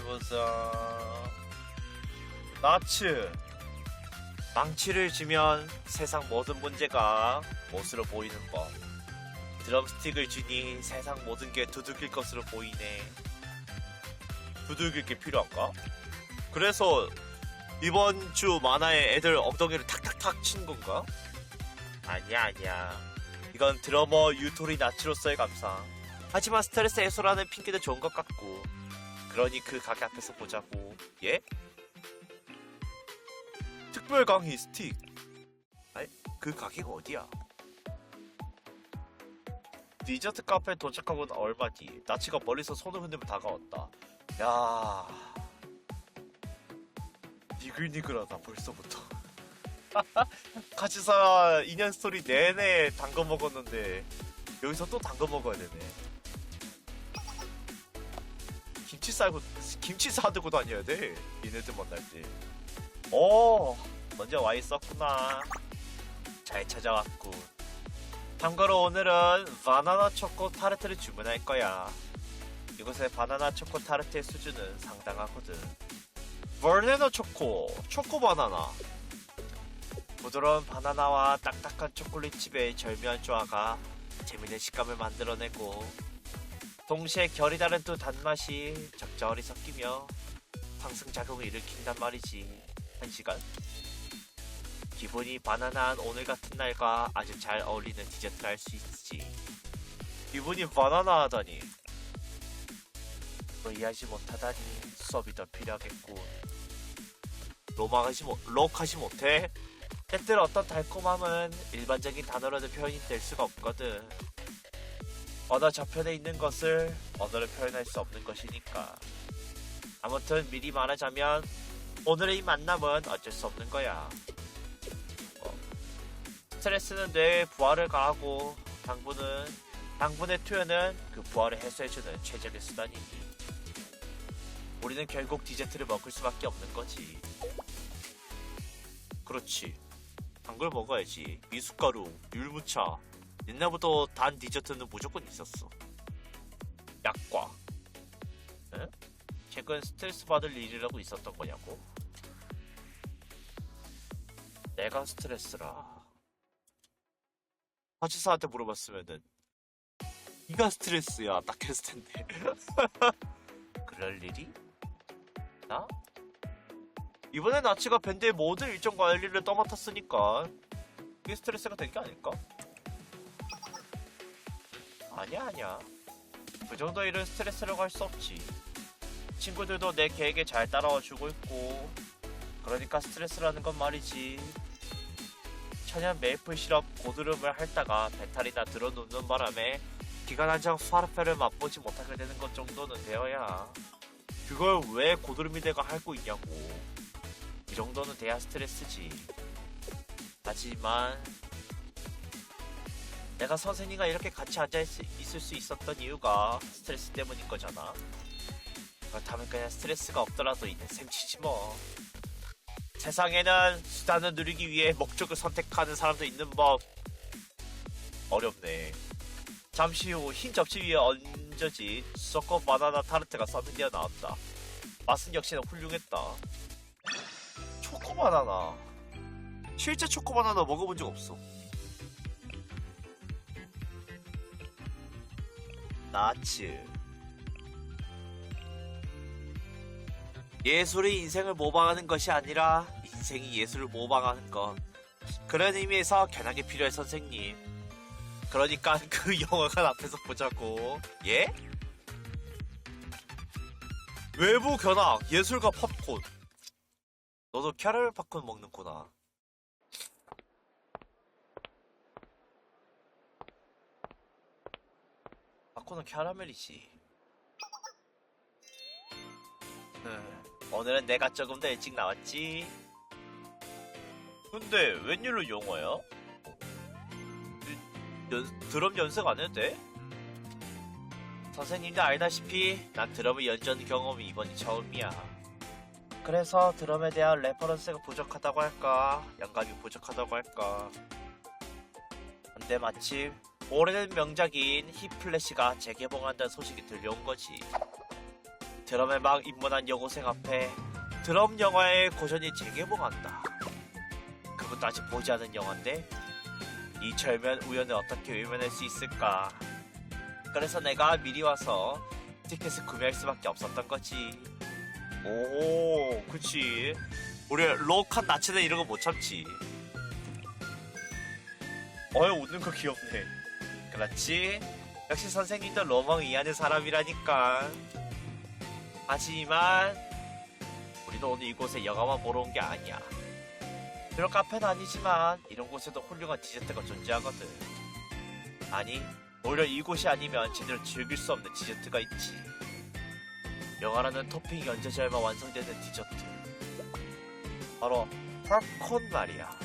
보자. 나츠. 망치를 주면 세상 모든 문제가 못으로 보이는 법. 드럼스틱을 주니 세상 모든 게 두들길 것으로 보이네. 두들길 게 필요한가? 그래서 이번 주 만화에 애들 엉덩이를 탁탁탁 친 건가? 아니야. 이건 드러머 유토리 나츠로서의 감상. 하지만 스트레스 해소라는 핑계도 좋은 것 같고. 그러니 그 가게 앞에서 보자고. 예? 특별 강의 스틱. 아니, 그 가게가 어디야? 디저트 카페에 도착하고는 얼마 뒤 나치가 멀리서 손을 흔들며 다가왔다. 야, 니글니글하다 벌써부터. 같이서 인연 스토리 내내 담궈 먹었는데 여기서 또 담궈 먹어야 되네. 김치 싸들고 다녀야 돼. 얘네들 만날 때. 오, 먼저 와 있었구나. 잘 찾아왔고. 참고로 오늘은 바나나 초코 타르트를 주문할 거야. 이곳의 바나나 초코 타르트의 수준은 상당하거든. 바나나 초코 바나나. 부드러운 바나나와 딱딱한 초콜릿칩의 절묘한 조화가 재미있는 식감을 만들어내고, 동시에 결이 다른 두 단맛이 적절히 섞이며 상승작용을 일으킨단 말이지. 1시간? 기분이 바나나한 오늘 같은 날과 아주 잘 어울리는 디저트를 할 수 있지. 기분이 바나나 하다니. 너 이해하지 못하다니 수업이 더 필요하겠군. 록하지 못해? 때때로 어떤 달콤함은 일반적인 단어로는 표현이 될 수가 없거든. 언어 저편에 있는 것을 언어로 표현할 수 없는 것이니까. 아무튼 미리 말하자면 오늘의 이 만남은 어쩔 수 없는 거야. 스트레스는 뇌에 부하를 가하고 당분의 투여는 그 부하를 해소해주는 최적의 수단이니 우리는 결국 디저트를 먹을 수밖에 없는 거지. 그렇지. 단 걸 먹어야지. 미숫가루, 율무차. 옛날부터 단 디저트는 무조건 있었어. 약과. 응? 최근 스트레스 받을 일이라고 있었던 거냐고? 내가 스트레스라. 화치사한테 물어봤으면은 네가 스트레스야 딱 했을 텐데. 그럴 일이? 나? 이번에 나치가 밴드의 모든 일정 관리를 떠맡았으니까 이게 스트레스가 된 게 아닐까? 아니야. 그 정도 일은 스트레스라고 할 수 없지. 친구들도 내 계획에 잘 따라와주고 있고, 그러니까 스트레스라는 건 말이지. 천연 메이플 시럽 고드름을 핥다가 배탈이나 들어눕는 바람에 기간 한창 수아르페를 맛보지 못하게 되는 것 정도는 되어야. 그걸 왜 고드름이 돼가 핥고 있냐고. 이 정도는 돼야 스트레스지. 하지만 내가 선생님과 이렇게 같이 앉아있을 수 있었던 이유가 스트레스 때문인 거잖아. 그렇다면 그냥 스트레스가 없더라도 있는 셈치지 뭐. 세상에는 수단을 누리기 위해 목적을 선택하는 사람도 있는 법. 어렵네. 잠시 후 흰 접시 위에 얹어진 초코 바나나 타르트가 서빙되어 나왔다. 맛은 역시나 훌륭했다. 초코 바나나. 실제 초코 바나나 먹어본 적 없어. 나츠. 예술이 인생을 모방하는 것이 아니라 인생이 예술을 모방하는 것. 그런 의미에서 견학이 필요해 선생님. 그러니까 그 영화관 앞에서 보자고. 예? 외부 견학, 예술가 팝콘. 너도 캐러멜 팝콘 먹는구나. 팝콘은 캐러멜이지. 오늘은 내가 조금 더 일찍 나왔지. 근데 웬일로 영어야? 드럼 연습 안 해도 돼? 선생님도 알다시피 난 드럼을 연주하는 경험이 이번이 처음이야. 그래서 드럼에 대한 레퍼런스가 부족하다고 할까, 영감이 부족하다고 할까. 근데 마침 오래된 명작인 힙플래시가 재개봉한다는 소식이 들려온 거지. 드럼에 막 입문한 여고생 앞에 드럼 영화의 고전이 재개봉한다. 그것도 아직 보지 않은 영화인데 이 절묘한 우연을 어떻게 외면할 수 있을까. 그래서 내가 미리 와서 티켓을 구매할 수밖에 없었던 거지. 오, 그치. 우리 록한 나치는 이런 거 못 참지. 어휴, 웃는 거 귀엽네. 그렇지. 역시 선생님도 로망 이해하는 사람이라니까. 하지만 우리는 오늘 이곳에 영화만 보러 온 게 아니야. 비록 카페는 아니지만 이런 곳에도 훌륭한 디저트가 존재하거든. 아니, 오히려 이곳이 아니면 제대로 즐길 수 없는 디저트가 있지. 영화라는 토핑이 얹어져야만 완성되는 디저트. 바로 팝콘 말이야.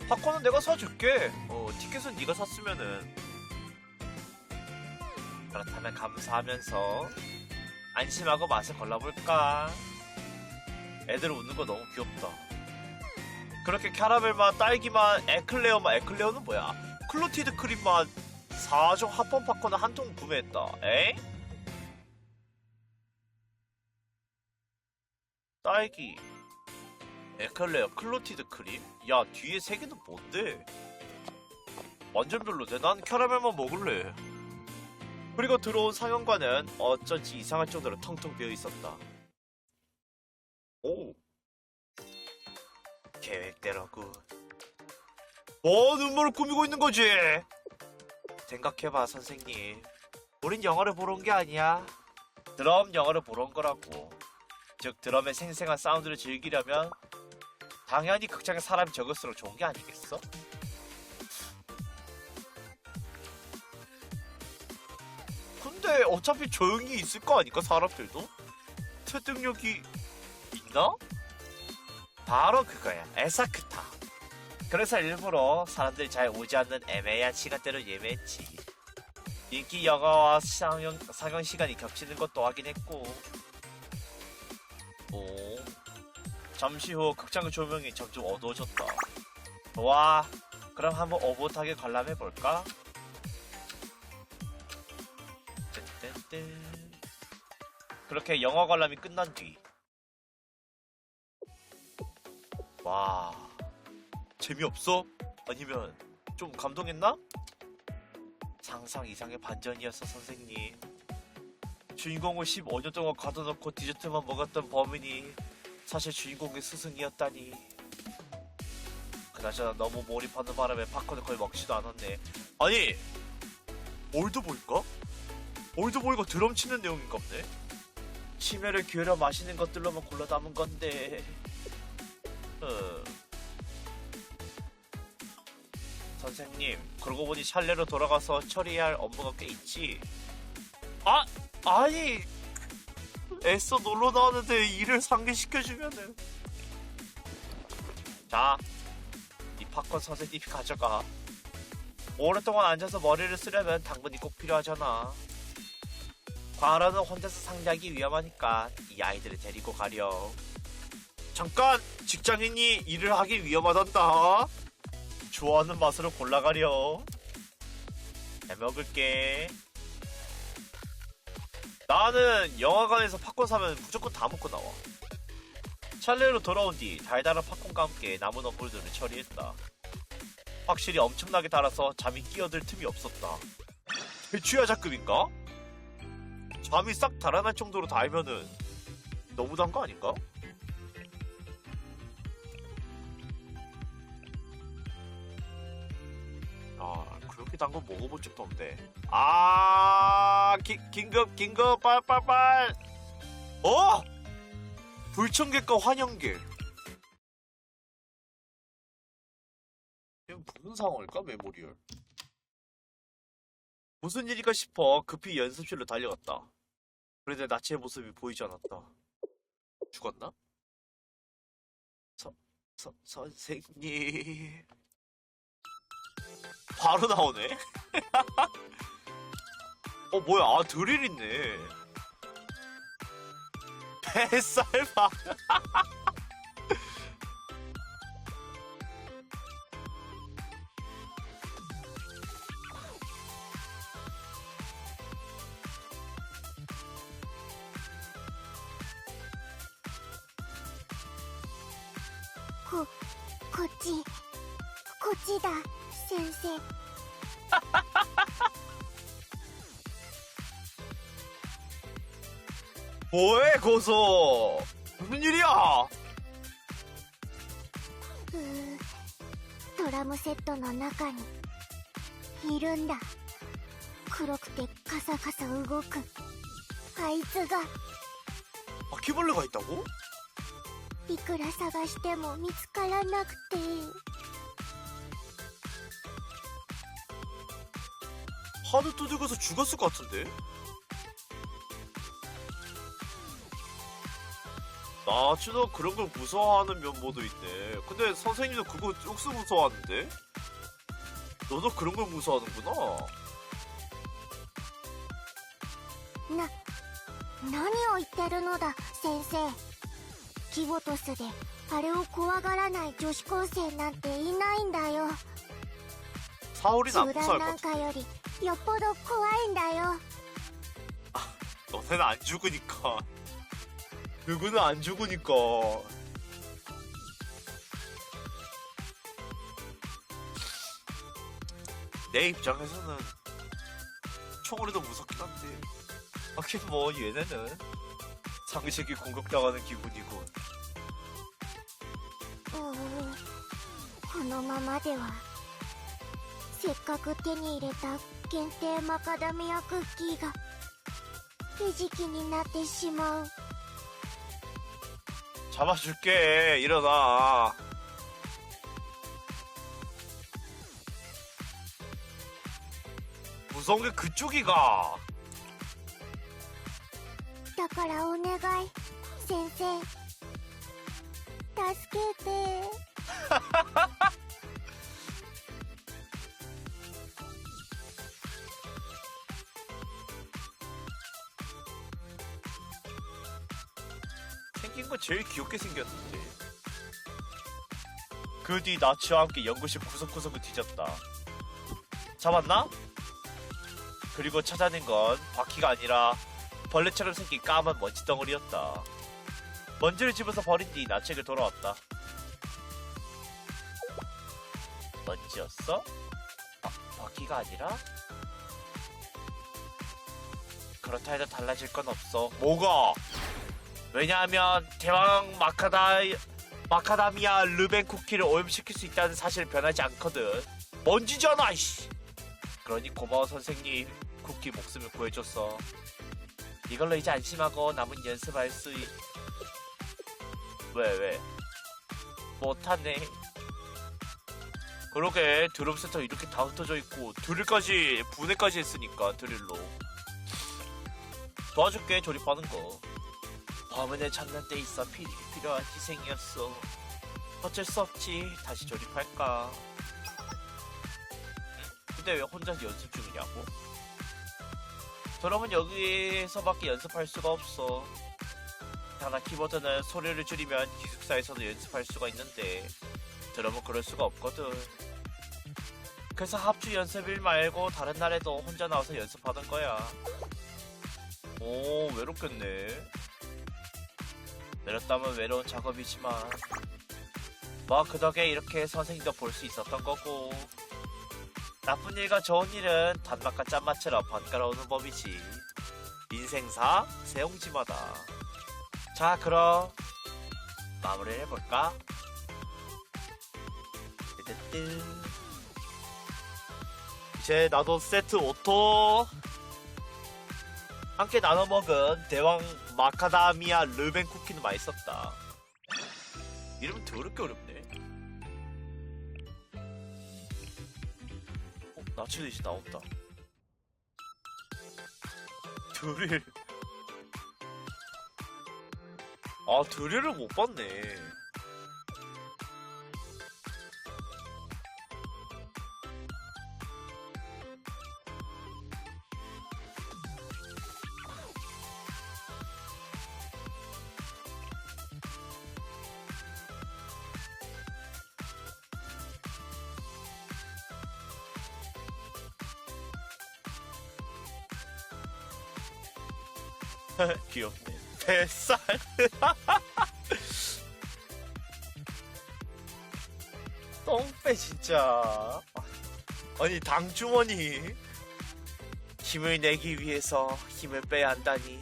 팝콘은 내가 사줄게. 티켓은 네가 샀으면은. 그렇다면 감사하면서 안심하고 맛을 골라볼까? 애들 웃는 거 너무 귀엽다. 그렇게 캐러멜 맛, 딸기 맛, 에클레어 맛. 에클레어는 뭐야? 클로티드 크림 맛 4종 합본 팝콘을 한 통 구매했다. 에이? 딸기, 에클레어, 클로티드 크림? 야, 뒤에 세 개는 뭔데? 완전 별로네. 난 캐러멜만 먹을래. 그리고 들어온 상영관은 어쩐지 이상할 정도로 텅텅 비어 있었다. 오, 계획대로군. 뭐 눈물을 꾸미고 있는 거지? 생각해봐, 선생님. 우린 영화를 보러 온 게 아니야. 드럼 영화를 보러 온 거라고. 즉, 드럼의 생생한 사운드를 즐기려면 당연히 극장에 사람이 적을수록 좋은 게 아니겠어? 근데 어차피 조용히 있을 거 아닐까, 사람들도? 설득력이 있나? 바로 그거야, 에사크타. 그래서 일부러 사람들이 잘 오지 않는 애매한 시간대로 예매했지. 인기 영화와 상영 시간이 겹치는 것도 확인했고. 오, 잠시 후 극장 조명이 점점 어두워졌다. 좋아, 그럼 한번 오붓하게 관람해볼까? 그렇게 영화 관람이 끝난 뒤, 와, 재미없어? 아니면 좀 감동했나? 상상 이상의 반전이었어, 선생님. 주인공을 15년 동안 가둬놓고 디저트만 먹었던 범인이 사실 주인공의 스승이었다니. 그나저나 너무 몰입하는 바람에 팝콘을 거의 먹지도 않았네. 아니, 올드보이가? 올드보이가 드럼 치는 내용인가 보네? 치매를 기울여 마시는 것들로만 골라 담은 건데. 선생님, 그러고 보니 샬레로 돌아가서 처리해야 할 업무가 꽤 있지. 아니, 애써 놀러 나왔는데 일을 상기시켜주면은. 자, 이 팝콘 선생님이 가져가. 오랫동안 앉아서 머리를 쓰려면 당분이 꼭 필요하잖아. 과로는 혼자서 상대하기 위험하니까 이 아이들을 데리고 가렴. 잠깐! 직장인이 일을 하기 위험하단다. 좋아하는 맛으로 골라가렴. 잘 먹을게. 나는 영화관에서 팝콘 사면 무조건 다 먹고 나와. 찰레로 돌아온 뒤 달달한 팝콘과 함께 남은 업무들을 처리했다. 확실히 엄청나게 달아서 잠이 끼어들 틈이 없었다. 대취하자급인가? 잠이 싹 달아날 정도로 달면은 너무 단 거 아닌가? 그렇게 단 거 먹어본 적도 없는데. 긴급 빨빨빨. 불청객과 환영객. 이건 무슨 상황일까? 메모리얼. 무슨 일인가 싶어 급히 연습실로 달려갔다. 그런데 나치의 모습이 보이지 않았다. 죽었나? 선생님. 바로 나오네? 뭐야, 드릴 있네. 뱃살봐. こっちだ先生。 뭐해 고소? 무슨 일이야? トラムセットの中にいるんだ。黒くてカサカサ動くあいつが。 바퀴벌레가 있다고? いくら探しても見つからなくて。 하드 두들겨서 죽었을 것 같은데? 나츠도 그런 걸 무서워하는 면모도 있네. 근데 선생님도 그거 쪽수 무서워하는데? 너도 그런 걸 무서워하는구나. 何を言ってるのだ先生。キボトスであれを怖がらない女子高生なんていないんだよ。 사울이는 안 集 무서워할 団 것 なん 같아. かよりよっぽど怖いんだよ。 너네는 안 죽으니까. 누구는 안 죽으니까. 내 입장에서는 총으로 도 무섭긴 한데. 하긴 뭐 얘네는 상식이 공격당하는 기분이군. このままではせっかく手に入れた限定マカダミアクッキーが餌食になってしまう。 잡아줄게. 일어나. 무서운 게 그쪽이가. だからお願い先生助けて。 생긴 거 제일 귀엽게 생겼는데. 그 뒤 나치와 함께 연구실 구석구석을 뒤졌다. 잡았나? 그리고 찾아낸 건 바퀴가 아니라 벌레처럼 생긴 까만 먼지 덩어리였다. 먼지를 집어서 버린 뒤 나치에게 돌아왔다. 먼지였어? 바퀴가 아니라? 그렇다 해도 달라질 건 없어. 뭐가? 왜냐하면 대왕 마카다미아 르벤 쿠키를 오염시킬 수 있다는 사실은 변하지 않거든. 먼지잖아 이씨. 그러니 고마워 선생님. 쿠키 목숨을 구해줬어. 이걸로 이제 안심하고 남은 연습할 수 왜? 못하네. 그러게 드럼센터 이렇게 다 흩어져 있고 드릴까지 분해까지 했으니까 드릴로 도와줄게. 조립하는 거. 화면에 찾는 데 있어 필요한 희생이었어. 어쩔 수 없지. 다시 조립할까. 근데 왜 혼자 연습 중이냐고? 드럼은 여기서밖에 연습할 수가 없어. 다나 키보드는 소리를 줄이면 기숙사에서도 연습할 수가 있는데 드럼은 그럴 수가 없거든. 그래서 합주 연습일 말고 다른 날에도 혼자 나와서 연습하는 거야. 오, 외롭겠네. 외롭다면 외로운 작업이지만 뭐 그 덕에 이렇게 선생님도 볼 수 있었던 거고. 나쁜 일과 좋은 일은 단맛과 짠맛처럼 번갈아오는 법이지. 인생사 세옹지마다. 자, 그럼 마무리를 해볼까? 뜨뜨뜨. 이제 나도 세트 오토. 함께 나눠 먹은 대왕 마카다미아 르벤 쿠키는 맛있었다. 이름은 더럽게 어렵네. 나치도 이제 나온다. 드릴. 아, 드릴을 못 봤네. 귀엽네. 뱃살. 똥배 진짜. 아니 당주머니 힘을 내기 위해서 힘을 빼야 한다니.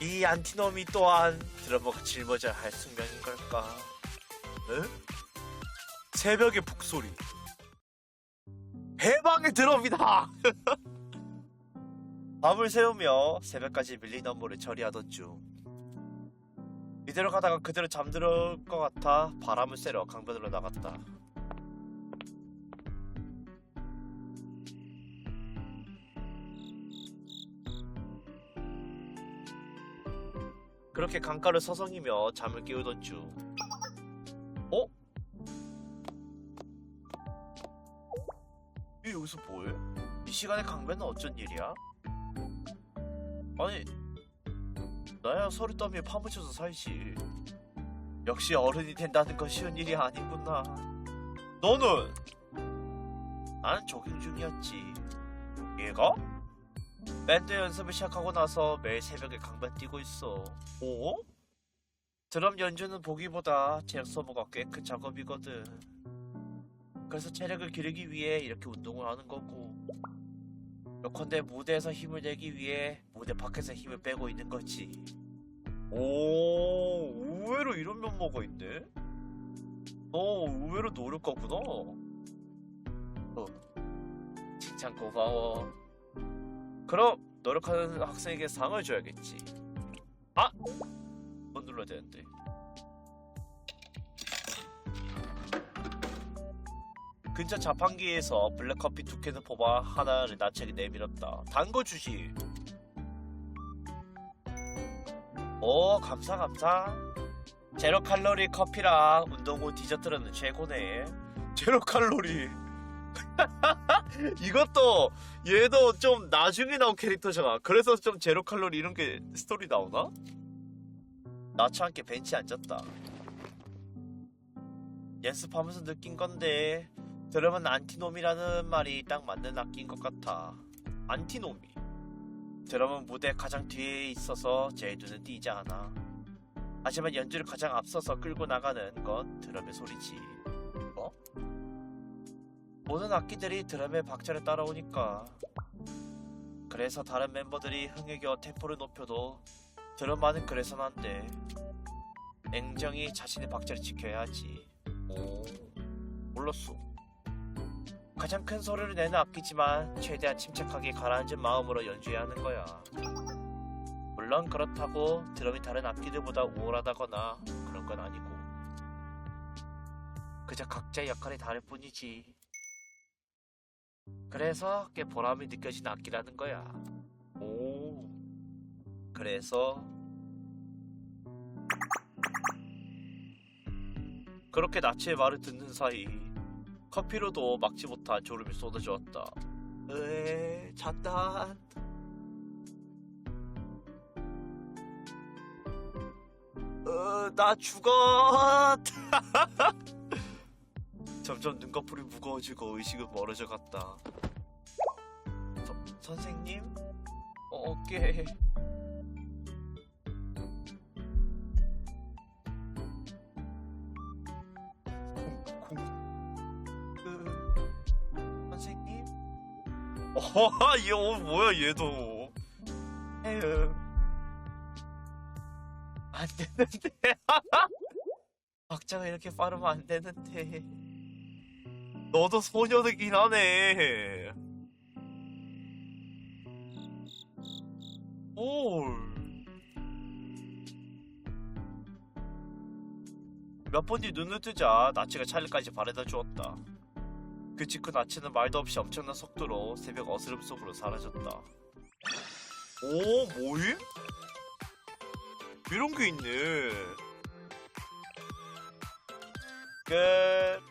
이 안티놈이 또한 드러머가 짊어져야 할 숙명인 걸까? 응? 새벽의 북소리. 해방의 드럼이다. 밤을 새우며 새벽까지 밀린 업무를 처리하던 중 이대로 가다가 그대로 잠들 것 같아 바람을 쐬러 강변으로 나갔다. 그렇게 강가를 서성이며 잠을 깨우던 중 어? 얘 여기서 뭐해? 이 시간에 강변은 어쩐 일이야? 아니 나야 서류 더미에 파묻혀서 살지. 역시 어른이 된다는 건 쉬운 일이 아니구나. 너는? 나는 조깅 중이었지. 얘가? 밴드 연습을 시작하고 나서 매일 새벽에 강변 뛰고 있어. 어? 드럼 연주는 보기보다 체력 소모가 꽤 큰 작업이거든. 그래서 체력을 기르기 위해 이렇게 운동을 하는 거고, 요컨대 무대에서 힘을 내기 위해 무대 밖에서 힘을 빼고 있는 거지. 오, 의외로 이런 면모가 있네? 너 의외로 노력가구나. 칭찬 고마워. 그럼 노력하는 학생에게 상을 줘야겠지. 아! 못 눌러야 되는데. 근처 자판기에서 블랙커피 2캔을 뽑아 하나를 나체하게 내밀었다. 단 거 주지. 오, 감사. 제로 칼로리 커피랑 운동 후 디저트로는 최고네. 제로 칼로리. 이것도 얘도 좀 나중에 나온 캐릭터잖아. 그래서 좀 제로 칼로리 이런 게 스토리 나오나? 나치 함께 벤치에 앉았다. 연습하면서 느낀 건데 드럼은 안티놈이라는 말이 딱 맞는 악기인 것 같아. 안티놈이. 드럼은 무대 가장 뒤에 있어서 제 눈에 띄지 않아. 하지만 연주를 가장 앞서서 끌고 나가는 건 드럼의 소리지. 뭐? 모든 악기들이 드럼의 박자를 따라오니까. 그래서 다른 멤버들이 흥에 겨워 템포를 높여도 드럼만은 그래서는 안 돼. 냉정히 자신의 박자를 지켜야 하지. 오, 몰랐어. 가장 큰 소리를 내는 악기지만 최대한 침착하게 가라앉은 마음으로 연주해야 하는 거야. 물론 그렇다고 드럼이 다른 악기들보다 우월하다거나 그런 건 아니고 그저 각자의 역할이 다를 뿐이지. 그래서 꽤 보람이 느껴지는 악기라는 거야. 오, 그래서 그렇게 나치의 말을 듣는 사이 커피로도 막지 못한 졸음이 쏟아져왔다. 으에, 잔단. 나 죽어. 점점 눈꺼풀이 무거워지고 의식은 멀어져 갔다. 선생님? 어깨. 선생님? 얘 뭐야 얘도. 에휴. 안 되는데. 박자가 이렇게 빠르면 안 되는데. 너도 소녀이긴 하네. 올. 몇 번 뒤 눈을 뜨자 나치가 찰리까지 바래다 주었다. 그 직후 나치는 말도 없이 엄청난 속도로 새벽 어스름 속으로 사라졌다. 오, 뭐임? 이런 게 있네. 끝.